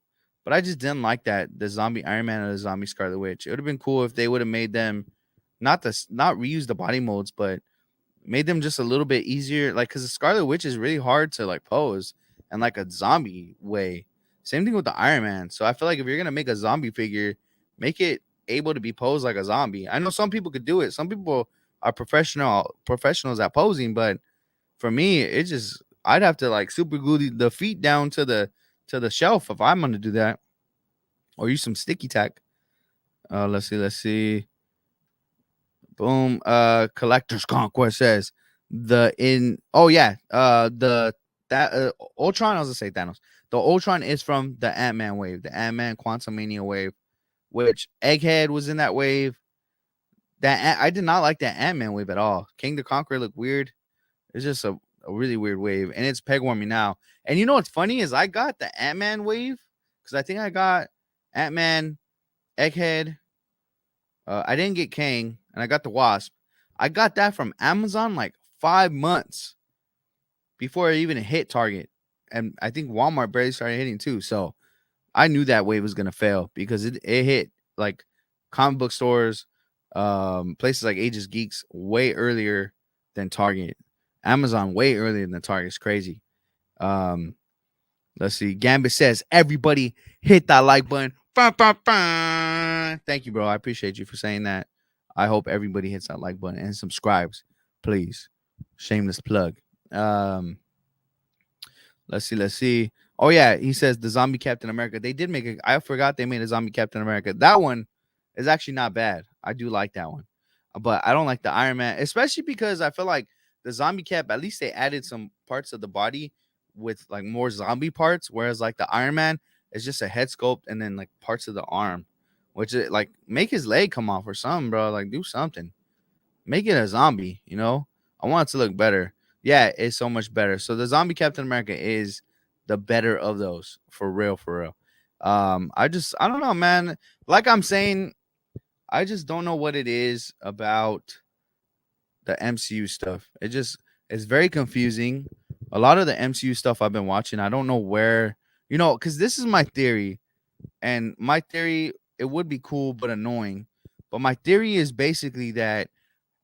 but I just didn't like that the zombie Iron Man or the zombie Scarlet Witch. It would have been cool if they would have made them not reuse the body molds, but made them just a little bit easier. Like, because the Scarlet Witch is really hard to like pose and like a zombie way. Same thing with the Iron Man. So I feel like if you're gonna make a zombie figure, make it able to be posed like a zombie. I know some people could do it. Some people are professionals at posing, but for me, it just I'd have to like super glue the feet down to the shelf if I'm gonna do that, or use some sticky tack. Let's see. Boom. Collector's Conquest says the in. Oh yeah. That Ultron. I was gonna say Thanos. The Ultron is from the Ant-Man wave, the Ant-Man Quantumania wave, which Egghead was in that wave. I did not like that Ant-Man wave at all. King the Conqueror looked weird. It's just a really weird wave, and it's peg warming now. And you know what's funny is I got the Ant-Man wave because I think I got Ant-Man, Egghead. I didn't get Kang, and I got the Wasp. I got that from Amazon like 5 months before it even hit Target, and I think Walmart barely started hitting too. So I knew that wave was gonna fail because it hit like comic book stores, places like Ages Geeks way earlier than Target. Amazon way earlier than Target. It's crazy. Um, let's see. Gambit says everybody hit that like button. Bah, bah, bah. Thank you, bro. I appreciate you for saying that. I hope everybody hits that like button and subscribes, please. Shameless plug. Um, let's see. Oh yeah, he says the zombie Captain America. They did make it. I forgot they made a zombie Captain America. That one is actually not bad. I do like that one, but I don't like the Iron Man, especially because I feel like the zombie cap, at least they added some parts of the body with like more zombie parts, whereas like the Iron Man is just a head sculpt and then like parts of the arm, which is like make his leg come off or something, bro. Like do something. Make it a zombie, you know? I want it to look better. Yeah, it's so much better. So the zombie Captain America is the better of those, for real, for real. I don't know, man. Like I'm saying, I just don't know what it is about the MCU stuff. It's very confusing. A lot of the MCU stuff I've been watching, I don't know where, because this is my theory, and my theory, it would be cool but annoying. But my theory is basically that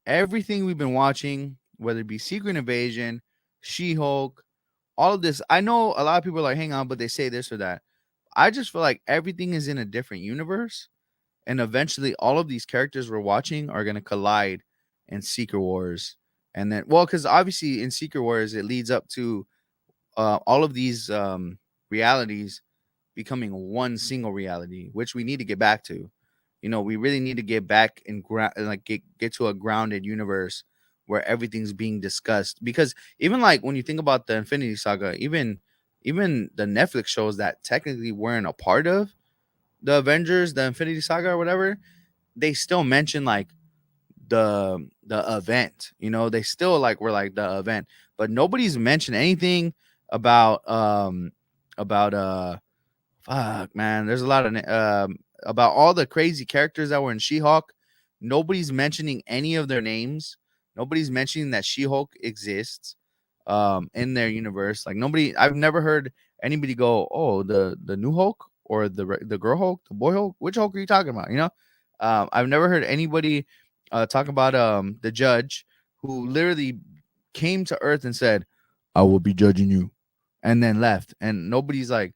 everything we've been watching, whether it be Secret Invasion, She Hulk, all of this, I know a lot of people are like, hang on, but they say this or that. I just feel like everything is in a different universe. And eventually, all of these characters we're watching are going to collide in Secret Wars. And then, well, because obviously in Secret Wars, it leads up to all of these realities becoming one single reality, which we need to get back to. We really need to get back and like get to a grounded universe where everything's being discussed. Because even like when you think about the Infinity Saga, even the Netflix shows that technically weren't a part of the Avengers, the Infinity Saga or whatever, they still mention like the event. They still like were like the event, but nobody's mentioned anything about fuck, man. There's a lot of about all the crazy characters that were in She-Hulk. Nobody's mentioning any of their names. Nobody's mentioning that She-Hulk exists in their universe. Like nobody, I've never heard anybody go, "Oh, the new Hulk or the girl Hulk, the boy Hulk. Which Hulk are you talking about?" I've never heard anybody talk about the Judge, who literally came to Earth and said, "I will be judging you," and then left. And nobody's like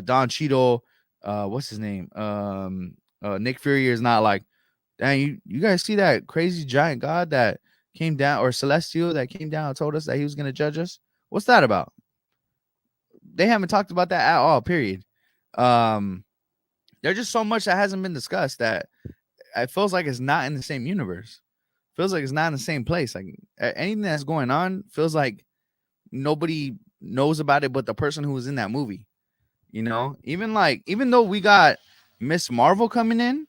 Don Cheadle, what's his name? Nick Fury is not like, dang, you guys see that crazy giant god that came down, or celestial that came down and told us that he was gonna judge us? What's that about? They haven't talked about that at all, period. Um, there's just so much that hasn't been discussed that it feels like it's not in the same universe. Feels like it's not in the same place. Like anything that's going on feels like nobody knows about it but the person who was in that movie. Even though we got Miss Marvel coming in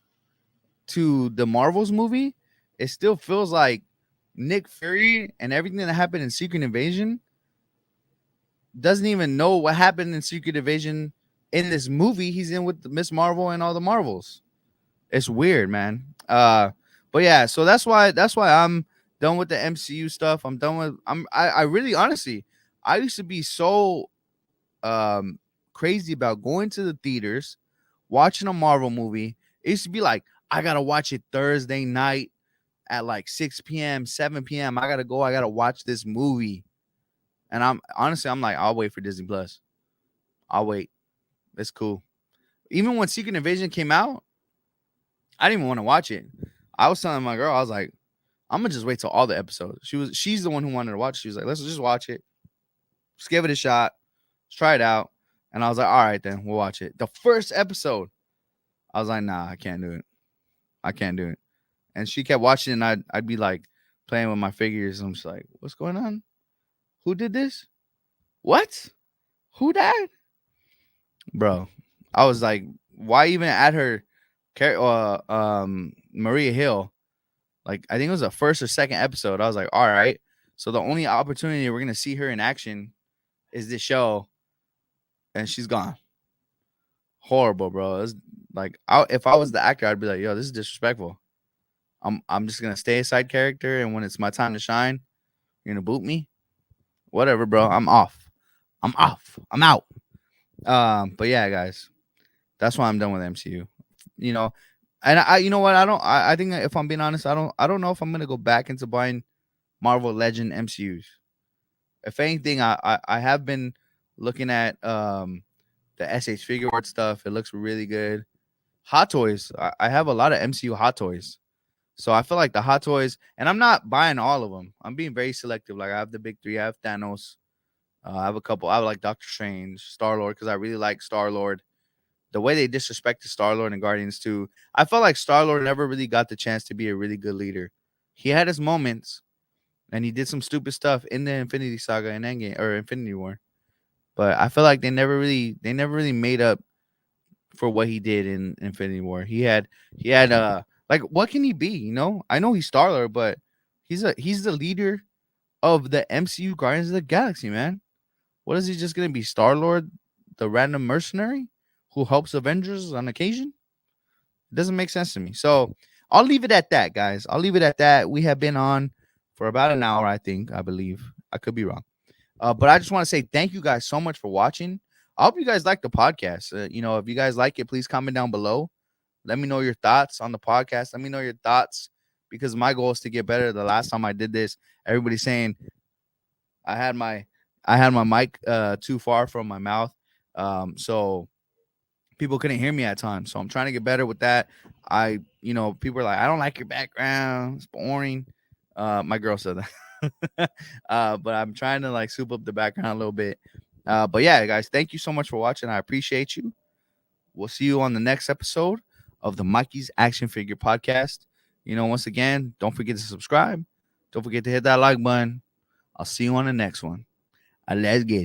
to the Marvels movie, it still feels like Nick Fury and everything that happened in Secret Invasion doesn't even know what happened in Secret Invasion in this movie he's in with Miss Marvel and all the Marvels. It's weird, man. But yeah, so that's why I'm done with the MCU stuff. I'm done with I really honestly, I used to be so crazy about going to the theaters, watching a Marvel movie. It used to be like, I gotta watch it Thursday night at like 6 p.m., 7 p.m. I gotta watch this movie. And I'm like, I'll wait for Disney Plus. I'll wait. It's cool. Even when Secret Invasion came out, I didn't even want to watch it. I was telling my girl, I was like, I'm gonna just wait till all the episodes. She's the one who wanted to watch. She was like, let's just watch it. Just give it a shot. Let's try it out. And I was like, all right, then we'll watch it. The first episode, I was like, nah, I can't do it. I can't do it. And she kept watching, and I'd be like playing with my figures. I'm just like, what's going on? Who did this? What? Who that? Bro, I was like, why even add her Maria Hill? Like, I think it was the first or second episode. I was like, all right. So the only opportunity we're gonna see her in action is this show, and she's gone. Horrible, bro. It's like, if I was the actor, I'd be like, yo, this is disrespectful. I'm just gonna stay a side character, and when it's my time to shine, you're gonna boot me. Whatever, bro. I'm off. I'm off. I'm out. But yeah, guys, that's why I'm done with MCU. You know, and you know what? I think if I'm being honest, I don't know if I'm gonna go back into buying Marvel Legend MCUs. If anything, I have been looking at the SH figure art stuff. It looks really good. Hot toys. I have a lot of MCU hot toys. So I feel like the hot toys, and I'm not buying all of them. I'm being very selective. Like I have the big three. I have Thanos. I have a couple. I like Doctor Strange, Star Lord, because I really like Star Lord. The way they disrespected Star Lord and Guardians 2, I felt like Star Lord never really got the chance to be a really good leader. He had his moments, and he did some stupid stuff in the Infinity Saga and Endgame or Infinity War. But I feel like they never really made up for what he did in Infinity War. He had like what can he be? I know he's Star Lord, but he's the leader of the MCU Guardians of the Galaxy, man. What is he just gonna be? Star Lord, the random mercenary who helps Avengers on occasion? It doesn't make sense to me. So I'll leave it at that, guys. I'll leave it at that. We have been on for about an hour, I think. I believe. I could be wrong. But I just want to say thank you guys so much for watching. I hope you guys like the podcast. If you guys like it, please comment down below. Let me know your thoughts on the podcast. Let me know your thoughts because my goal is to get better. The last time I did this, everybody's saying I had my I had my mic too far from my mouth. So people couldn't hear me at times. So I'm trying to get better with that. People are like, I don't like your background. It's boring. My girl said that. But I'm trying to like soup up the background a little bit. But yeah, guys, thank you so much for watching. I appreciate you. We'll see you on the next episode of the Mikey's Action Figure Podcast. Once again, don't forget to subscribe. Don't forget to hit that like button. I'll see you on the next one. Let's get it.